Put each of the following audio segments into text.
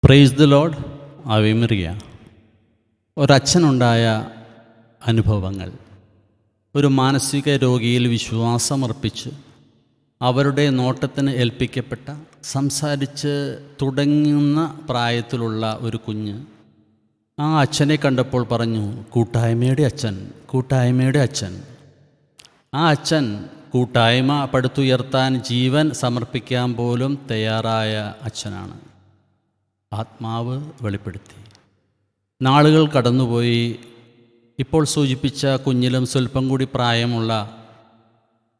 Price the Lord. ആവേ മരിയ. ഒരച്ഛനുണ്ടായ അനുഭവങ്ങൾ. ഒരു മാനസിക രോഗിയിൽ വിശ്വാസമർപ്പിച്ച് അവരുടെ നോട്ടത്തിന് ഏൽപ്പിക്കപ്പെട്ട സംസാരിച്ച് തുടങ്ങുന്ന പ്രായത്തിലുള്ള ഒരു കുഞ്ഞ് ആ അച്ഛനെ കണ്ടപ്പോൾ പറഞ്ഞു, കൂട്ടായ്മയുടെ അച്ഛൻ, കൂട്ടായ്മയുടെ അച്ഛൻ. ആ അച്ഛൻ കൂട്ടായ്മ പടുത്തുയർത്താൻ ജീവൻ സമർപ്പിക്കാൻ പോലും തയ്യാറായ അച്ഛനാണ്. ആത്മാവ് വെളിപ്പെടുത്തി. നാളുകൾ കടന്നുപോയി. ഇപ്പോൾ സൂചിപ്പിച്ച കുഞ്ഞിലും സ്വല്പം കൂടി പ്രായമുള്ള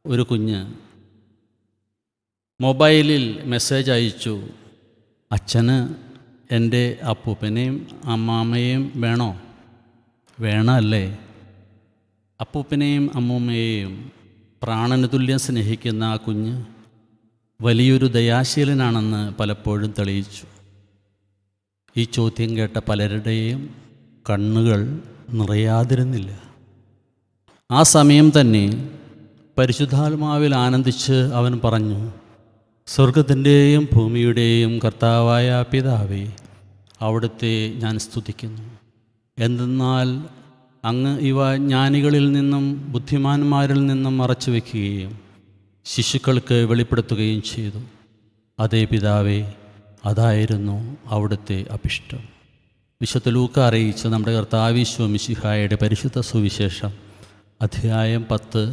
ഒരു കുഞ്ഞ് മൊബൈലിൽ മെസ്സേജ് അയച്ചു, അച്ഛന് എൻ്റെ അപ്പൂപ്പനെയും അമ്മാമ്മയെയും വേണോ? വേണമല്ലേ? അപ്പൂപ്പനെയും അമ്മൂമ്മയെയും പ്രാണന് തുല്യം സ്നേഹിക്കുന്ന ആ കുഞ്ഞ് വലിയൊരു ദയാശീലനാണെന്ന് പലപ്പോഴും തെളിയിച്ചു. ഈ ചോദ്യം കേട്ട പലരുടെയും കണ്ണുകൾ നിറയാതിരുന്നില്ല. ആ സമയം തന്നെ പരിശുദ്ധാത്മാവിൽ ആനന്ദിച്ച് അവൻ പറഞ്ഞു, സ്വർഗത്തിൻ്റെയും ഭൂമിയുടെയും കർത്താവായ പിതാവേ, അവിടുത്തെ ഞാൻ സ്തുതിക്കുന്നു. എന്തെന്നാൽ അങ്ങ് ഇവ ജ്ഞാനികളിൽ നിന്നും ബുദ്ധിമാന്മാരിൽ നിന്നും മറച്ചു വയ്ക്കുകയും ശിശുക്കൾക്ക് വെളിപ്പെടുത്തുകയും ചെയ്തു. അതേ പിതാവേ, അതായിരുന്നു അവിടുത്തെ അഭിഷ്ടം. വിശുദ്ധ ലൂക്ക അറിയിച്ച നമ്മുടെ കർത്താവീശോ മിശിഹായുടെ പരിശുദ്ധ സുവിശേഷം അധ്യായം 10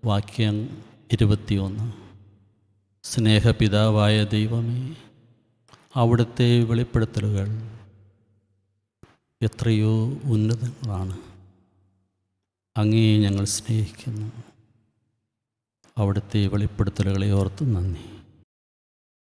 വാക്യം 21. സ്നേഹപിതാവായ ദൈവമേ, അവിടുത്തെ വെളിപ്പെടുത്തലുകൾ എത്രയോ ഉന്നതങ്ങളാണ്. അങ്ങയെ ഞങ്ങൾ സ്നേഹിക്കുന്നു. അവിടുത്തെ വെളിപ്പെടുത്തലുകളെ ഓർത്ത് നന്ദി.